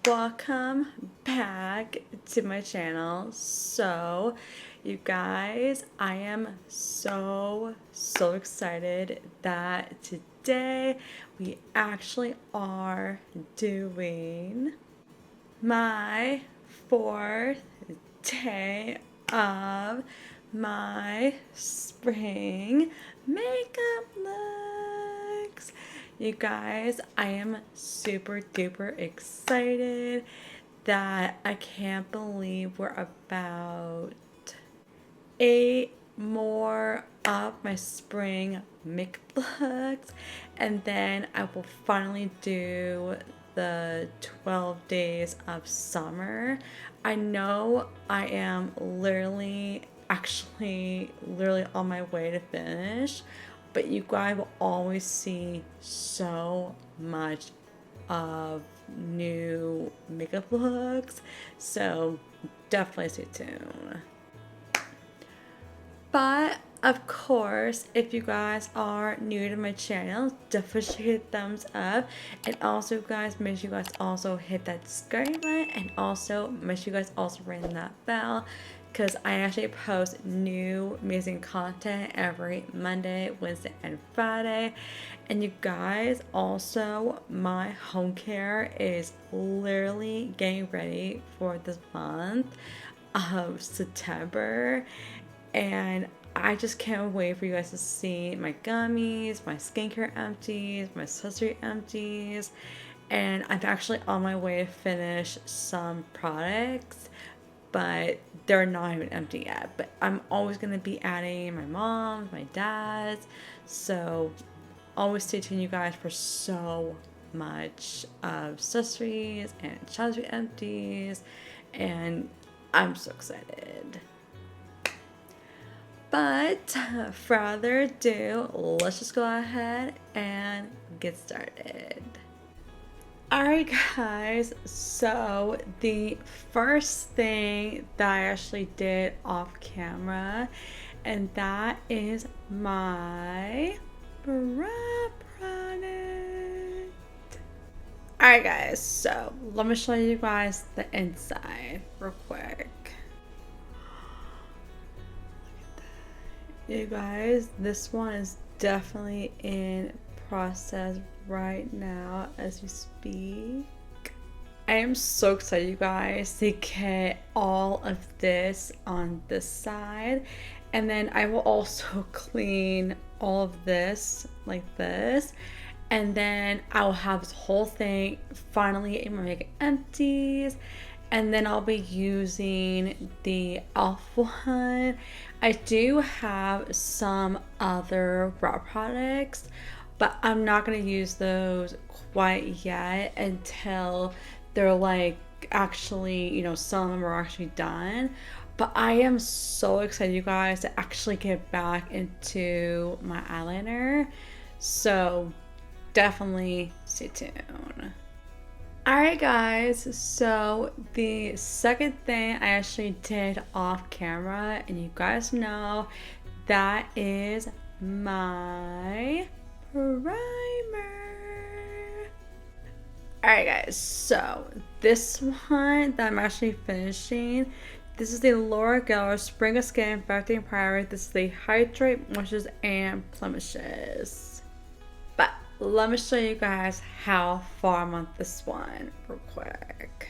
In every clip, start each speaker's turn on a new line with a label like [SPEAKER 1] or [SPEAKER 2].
[SPEAKER 1] welcome back to my channel. So you guys, I am so excited that today we actually are doing my fourth day of my spring makeup looks. You guys, I am super duper excited that I can't believe we're about 8 more of my spring makeup looks, and then I will finally do the 12 days of summer. I know I am literally on my way to finish, but you guys will always see so much of new makeup looks, so definitely stay tuned. But of course, if you guys are new to my channel, definitely hit thumbs up. And also, guys, make sure you guys also hit that subscribe button, and also make sure you guys also ring that bell, because I actually post new amazing content every Monday, Wednesday, and Friday. And you guys, also, my home care is literally getting ready for this month of September, and I just can't wait for you guys to see my gummies, my skincare empties, my accessory empties, and I'm actually on my way to finish some products, but they're not even empty yet. But I'm always going to be adding my mom's, my dad's, so always stay tuned, you guys, for so much of accessories and accessory empties, and I'm so excited. But further ado, let's just go ahead and get started. Alright guys, so the first thing that I actually did off camera, and that is my brow product. Alright guys, so let me show you guys the inside real quick. You guys, this one is definitely in process right now as we speak. I am so excited, you guys, to get all of this on this side, and then I will also clean all of this like this, and then I'll have this whole thing finally in my makeup empties. And then I'll be using the e.l.f. one. I do have some other brow products, but I'm not going to use those quite yet until they're like actually, some of them are actually done. But I am so excited, you guys, to actually get back into my eyeliner. So definitely stay tuned. Alright guys, so the second thing I actually did off camera, and you guys know, that is my primer. Alright guys, so this one that I'm actually finishing, this is the Laura Geller Spring Skin Perfecting Primer. This is the Hydrate, Moistures, and Blemishes. But let me show you guys how far I'm on this one real quick.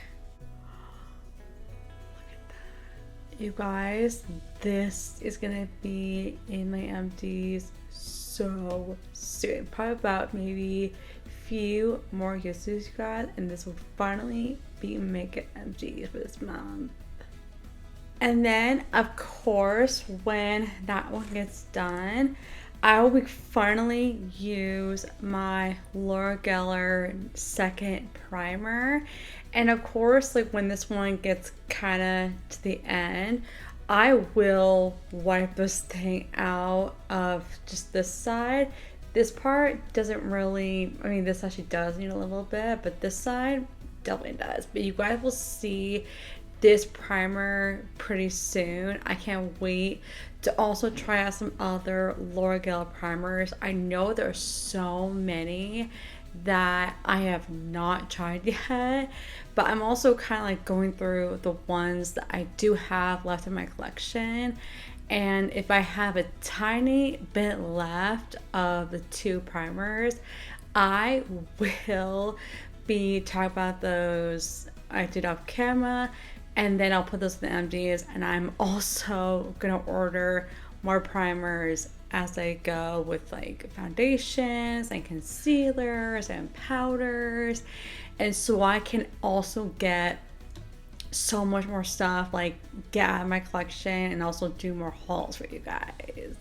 [SPEAKER 1] Look at that. You guys, this is gonna be in my empties so soon. Probably about maybe a few more uses, you guys, and this will finally be makeup empties for this month. And then, of course, when that one gets done, I will finally use my Laura Geller second primer. And of course, like when this one gets kind of to the end, I will wipe this thing out of just this side. This part doesn't really, this actually does need a little bit, but this side definitely does. But you guys will see this primer pretty soon. I can't wait to also try out some other Laura Geller primers. I know there are so many that I have not tried yet, but I'm also kind of like going through the ones that I do have left in my collection. And if I have a tiny bit left of the 2 primers, I will be talking about those I did off camera, and then I'll put those in the empties. And I'm also gonna order more primers as I go with like foundations and concealers and powders, and so I can also get so much more stuff, like get out of my collection and also do more hauls for you guys.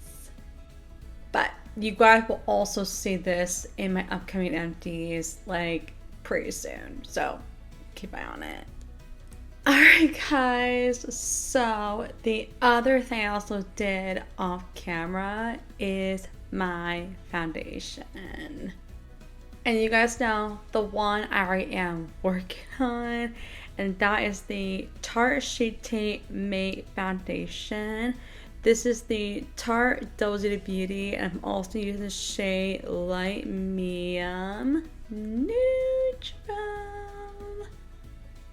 [SPEAKER 1] But you guys will also see this in my upcoming empties like pretty soon, so keep an eye on it. Alright guys, so the other thing I also did off camera is my foundation. And you guys know the one I already am working on, and that is the Tarte Shape Tape Matte Foundation. This is the Tarte Double Duty Beauty, and I'm also using the shade Light Medium Neutral.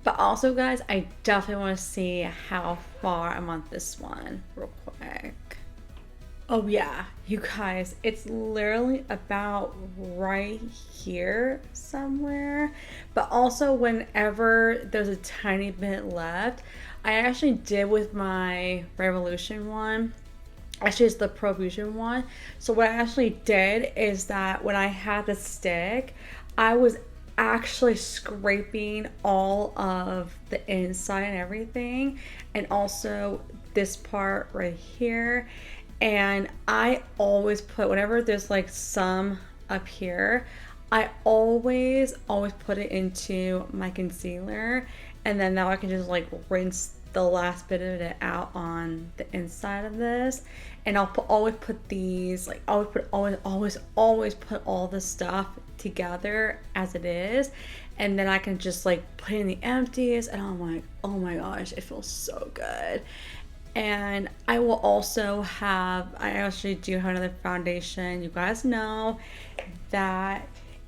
[SPEAKER 1] But also guys, I definitely want to see how far I'm on this one real quick. Oh yeah, you guys, it's literally about right here somewhere. But also whenever there's a tiny bit left, I actually did with my Revolution one. Actually, it's the Profusion one. So what I actually did is that when I had the stick, I was actually scraping all of the inside and everything, and also this part right here. And I always put, whenever there's like some up here, I always put it into my concealer, and then now I can just like rinse the last bit of it out on the inside of this. And always put these, like always put all the stuff together as it is, and then I can just like put in the empties, and I'm like, oh my gosh, it feels so good. And I will also have, I actually do have another foundation, you guys know, that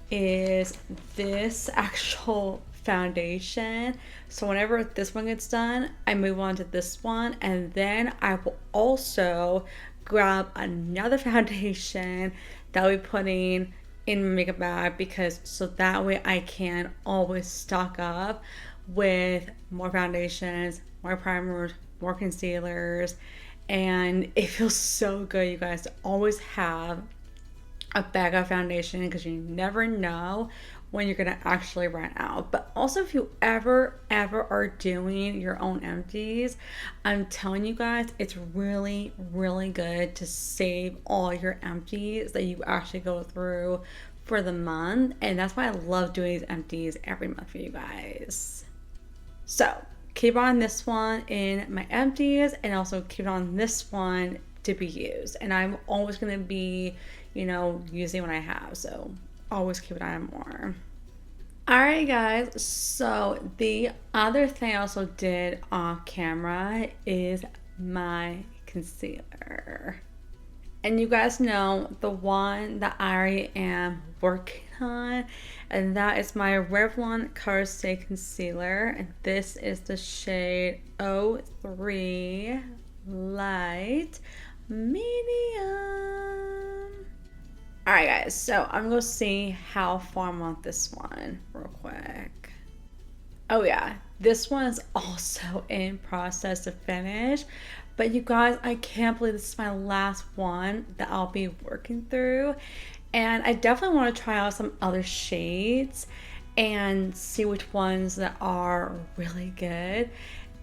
[SPEAKER 1] is this actual foundation. So whenever this one gets done, I move on to this one, and then I will also grab another foundation that I'll be putting in my makeup bag, because so that way I can always stock up with more foundations, more primers, more concealers. And it feels so good, you guys, to always have a bag of foundation, because you never know when you're gonna actually run out. But also, if you ever are doing your own empties, I'm telling you guys, it's really good to save all your empties that you actually go through for the month. And that's why I love doing these empties every month for you guys. So keep on this one in my empties, and also keep on this one to be used. And I'm always going to be, you know, using what I have, so always keep an eye on more. Alright guys, so the other thing I also did off camera is my concealer. And you guys know the one that I already am working on, and that is my Revlon Color Stay Concealer, and this is the shade 03 Light Medium. Alright guys, so I'm gonna see how far I'm on this one real quick. Oh yeah, this one is also in process to finish. But you guys, I can't believe this is my last one that I'll be working through. And I definitely want to try out some other shades and see which ones that are really good.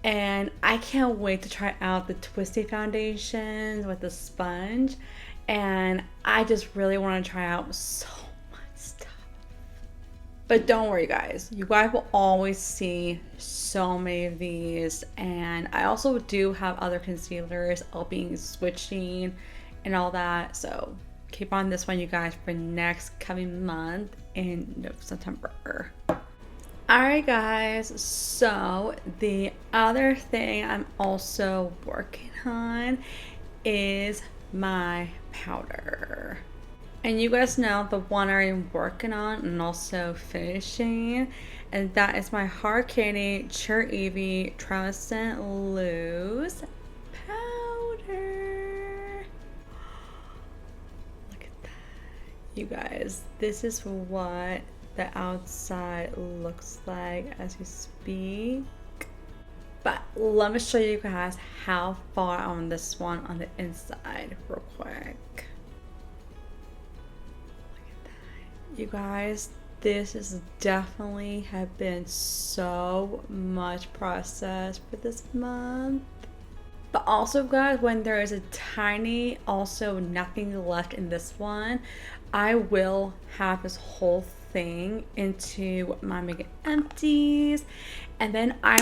[SPEAKER 1] And I can't wait to try out the Twisty foundations with the sponge. And I just really want to try out so much stuff. But don't worry guys, you guys will always see so many of these. And I also do have other concealers I'll be switching and all that. So keep on this one, you guys, for next coming month in September. Alright guys, so the other thing I'm also working on is my powder. And you guys know the one I'm working on and also finishing, and that is my Hard Candy Cher Evie Translucent Loose Powder. Look at that. You guys, this is what the outside looks like as you speak. But let me show you guys how far on this one on the inside real quick. You guys, this is definitely have been so much process for this month. But also guys, when there is a tiny, also nothing left in this one, I will have this whole thing into my Mega Empties, and then I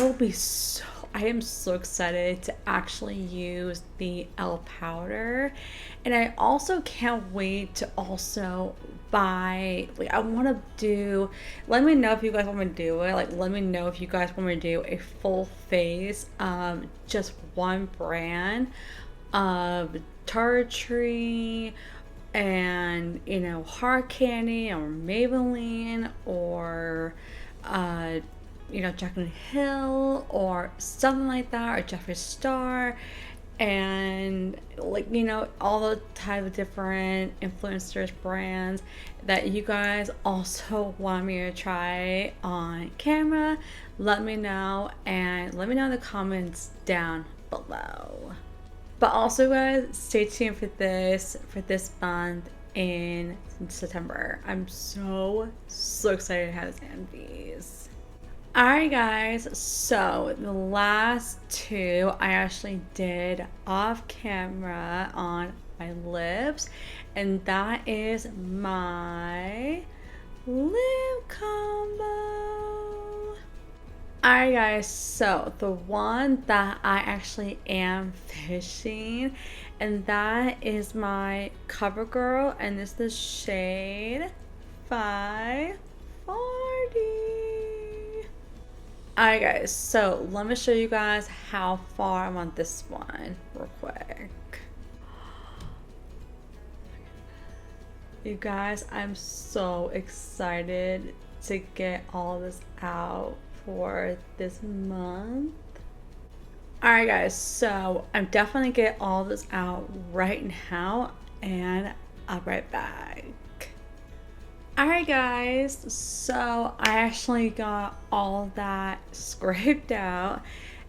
[SPEAKER 1] am so excited to actually use the L powder. And I also can't wait to also buy, like, I want to do, let me know if you guys want me to do it, like let me know if you guys want me to do a full face of just one brand of Tartree and, you know, Hard Candy or Maybelline or you know, Jaclyn Hill or something like that, or Jeffree Star, and like, you know, all the type of different influencers, brands that you guys also want me to try on camera. Let me know, and let me know in the comments down below. But also guys, stay tuned for this month in September. I'm so excited to have this MVs. Alright guys, so the last two I actually did off camera on my lips, and that is my lip combo. Alright guys, so the one that I actually am finishing, and that is my CoverGirl, and this is the shade 540. Alright guys, so let me show you guys how far I'm on this one real quick. You guys, I'm so excited to get all this out for this month. Alright guys, so I'm definitely get all this out right now, and I'll be right back. Alright guys, so I actually got all that scraped out,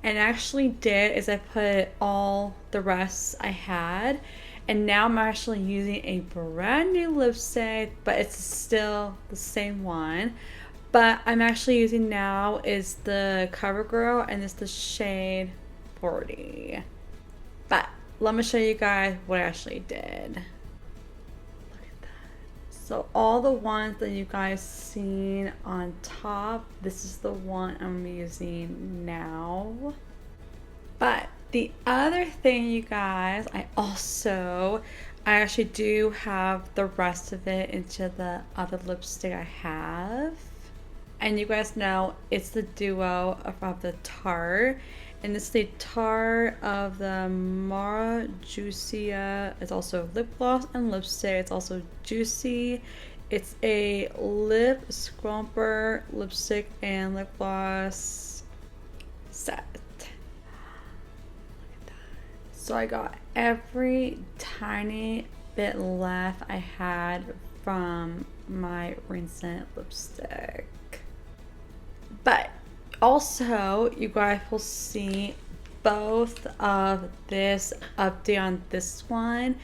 [SPEAKER 1] and actually did is I put all the rest I had, and now I'm actually using a brand new lipstick, but it's still the same one. But I'm actually using now is the CoverGirl, and it's the shade 40. But let me show you guys what I actually did. So all the ones that you guys seen on top, this is the one I'm using now. But the other thing, you guys, I actually do have the rest of it into the other lipstick I have. And you guys know it's the duo of the Tarte. And it's the Tarte of the Mara Juicia. It's also lip gloss and lipstick. It's also juicy. It's a lip scrumper lipstick and lip gloss set. Look at that. So I got every tiny bit left I had from my recent lipstick. But also, you guys will see both of this update on this one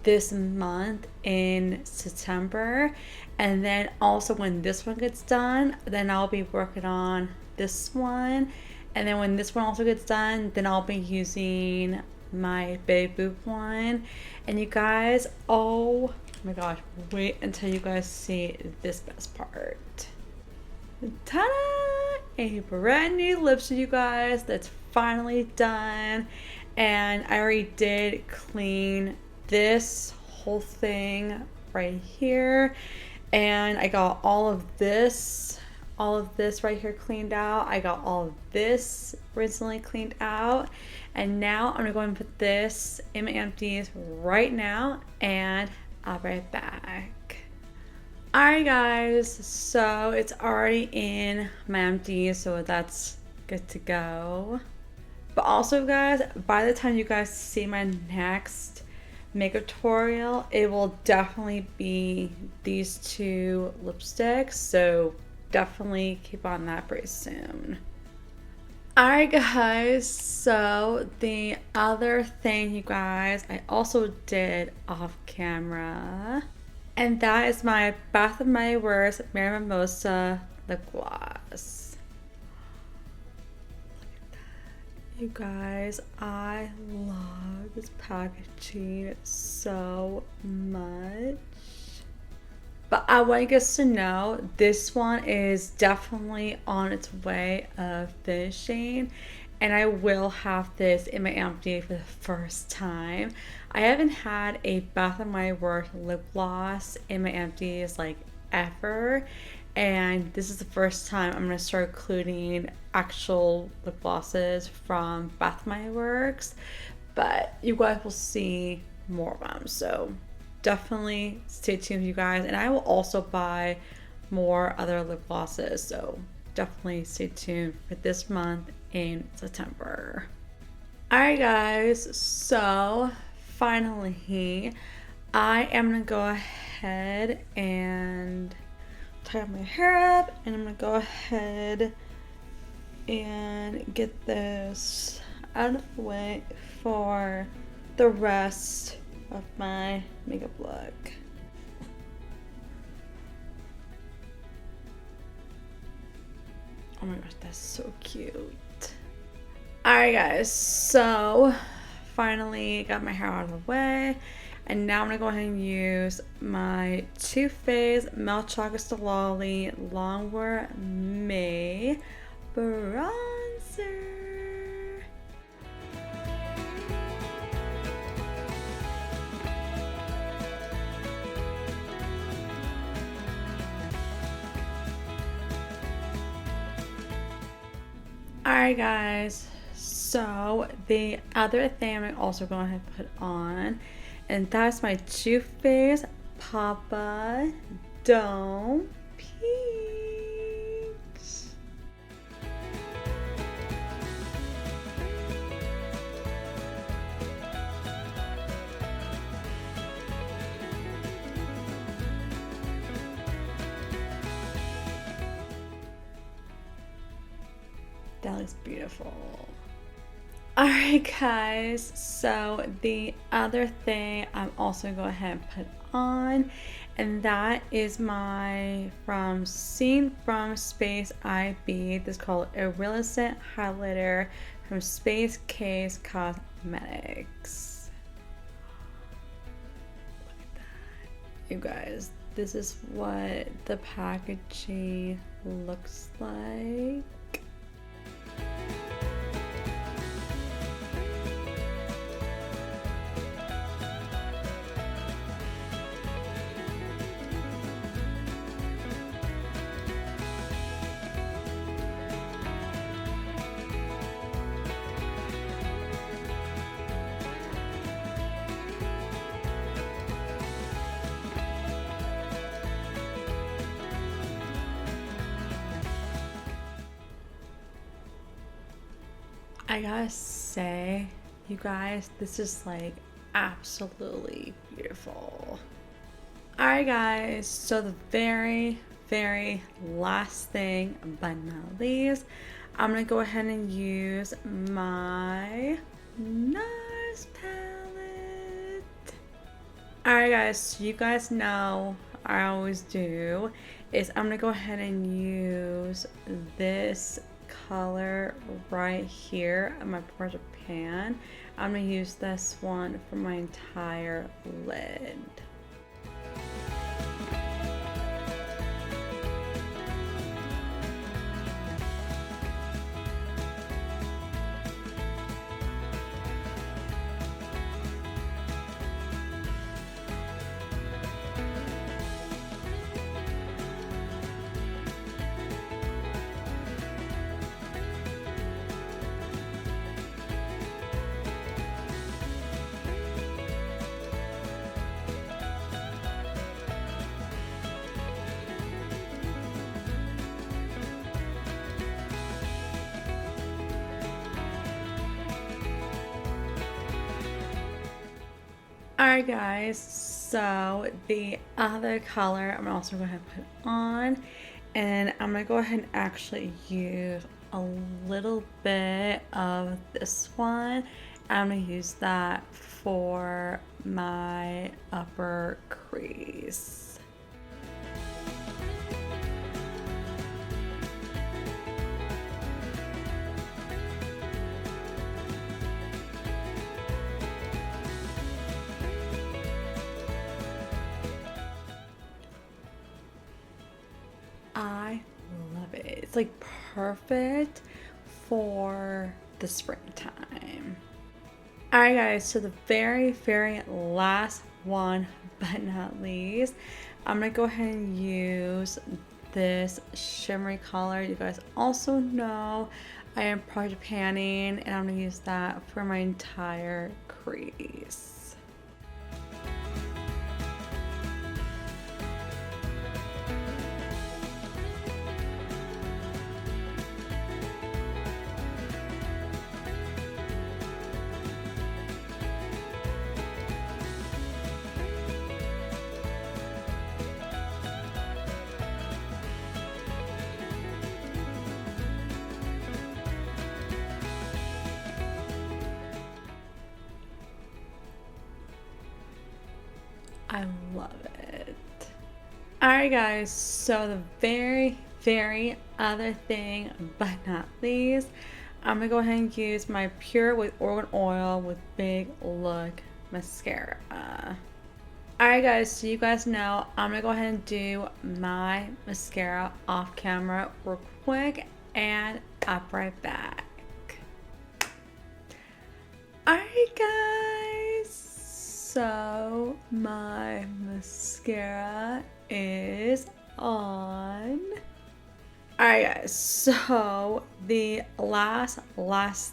[SPEAKER 1] this month in September, and then also when this one gets done, then I'll be working on this one, and then when this one also gets done, then I'll be using my Baby Boop one. And you guys, oh my gosh, wait until you guys see this best part. Ta-da! A brand new lipstick, you guys, that's finally done. And I already did clean this whole thing right here, and I got all of this right here cleaned out. I got all of this recently cleaned out, and now I'm going to put this in my empties right now, and I'll be right back. Alright guys, so it's already in my empty, so that's good to go. But also guys, by the time you guys see my next makeup tutorial, it will definitely be these two lipsticks, so definitely keep on that pretty soon. Alright guys, so the other thing you guys I also did off camera, and that is my Bath & Body Works Mary Mimosa lip gloss. Look at that. You guys, I love this packaging so much. But I want you guys to know this one is definitely on its way of finishing, and I will have this in my empty for the first time. I haven't had a Bath & Body Works lip gloss in my empties like ever, and this is the first time I'm gonna start including actual lip glosses from Bath & Body Works, but you guys will see more of them, so definitely stay tuned, you guys. And I will also buy more other lip glosses, so definitely stay tuned for this month in September. Alright guys, so finally I am gonna go ahead and tie my hair up, and I'm gonna go ahead and get this out of the way for the rest of my makeup look. Oh my gosh, that's so cute. Alright guys, so finally got my hair out of the way, and now I'm gonna go ahead and use my Too Faced Milk Chocolate Stilali Longwear May bronzer. Alright guys, so the other thing I'm also going to put on, and that's my Too Faced Papa Dome Peach. That looks beautiful. Alright guys, so the other thing I'm also going to go ahead and put on, and that is my from Seen From Space IB. This is called Iridescent Highlighter from Space Case Cosmetics. Look at that. You guys, this is what the packaging looks like. I gotta say, you guys, this is like absolutely beautiful. Alright guys, so the very last thing but not least, I'm gonna go ahead and use my NARS palette. Alright guys, so you guys know I always do is I'm gonna go ahead and use this color right here on my project pan. I'm gonna use this one for my entire lid. Alright guys, so the other color I'm also going to put on, and I'm going to go ahead and actually use a little bit of this one. I'm going to use that for my upper crease. I love it. It's like perfect for the springtime. Alright guys, so the very last one but not least, I'm gonna go ahead and use this shimmery color. You guys also know I am project panning, and I'm gonna use that for my entire crease. I love it. Alright guys, so the very other thing but not least, I'm gonna go ahead and use my Pure with Organ Oil with Big Look mascara. Alright guys, so you guys know I'm gonna go ahead and do my mascara off camera real quick, and I'll be right back. Alright guys, so my mascara is on. Alright guys, so the last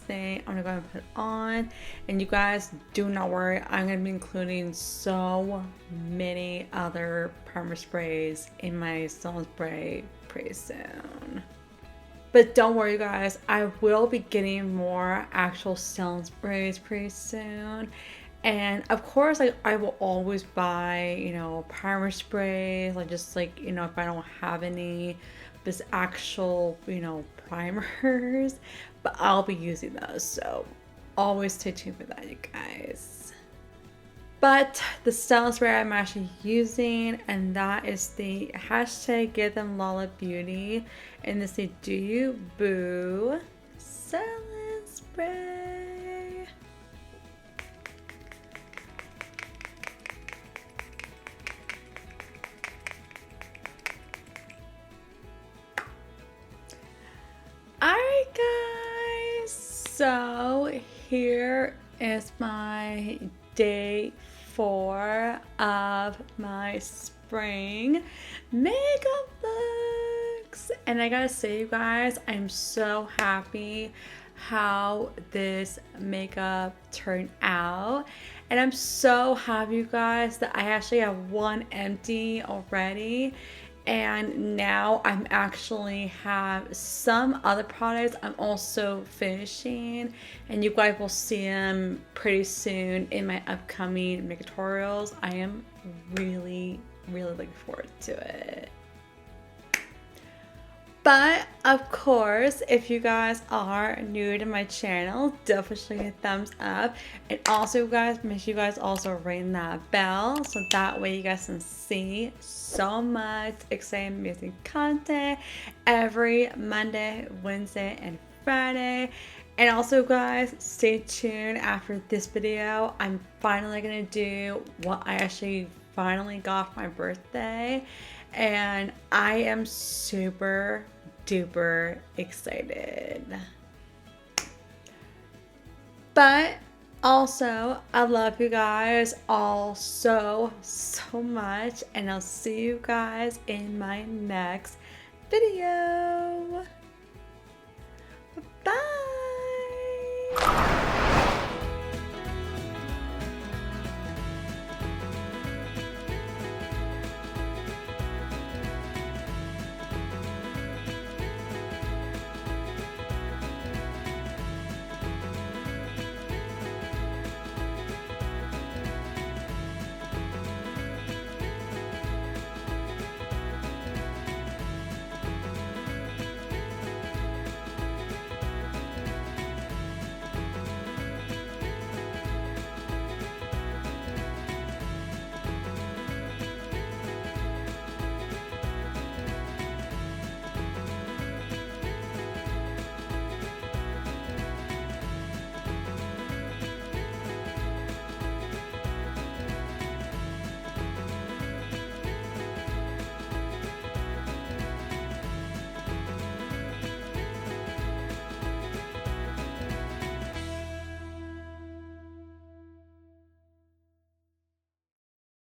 [SPEAKER 1] thing I'm gonna go ahead and put on, and you guys do not worry, I'm gonna be including so many other primer sprays in my stone spray pretty soon. But don't worry you guys, I will be getting more actual stone sprays pretty soon. And of course, like, I will always buy, you know, primer sprays, like just like, you know, if I don't have any this actual, you know, primers, but I'll be using those, so always stay tuned for that, you guys. But the styling spray I'm actually using, and that is the hashtag Give Them Lala Beauty, and this is Do You Boo styling spray. Alright guys, so here is my day 4 of my spring makeup looks, and I gotta say you guys, I'm so happy how this makeup turned out, and I'm so happy you guys that I actually have one empty already. And now I'm actually have some other products I'm also finishing, and you guys will see them pretty soon in my upcoming makeup tutorials. I am really looking forward to it. But of course, if you guys are new to my channel, definitely a thumbs up. And also guys, make sure you guys also ring that bell, so that way you guys can see so much exciting amazing content every Monday, Wednesday, and Friday. And also guys, stay tuned after this video. I'm finally gonna do what I actually finally got for my birthday, and I am super duper excited. But also, I love you guys all so much, and I'll see you guys in my next video. Bye.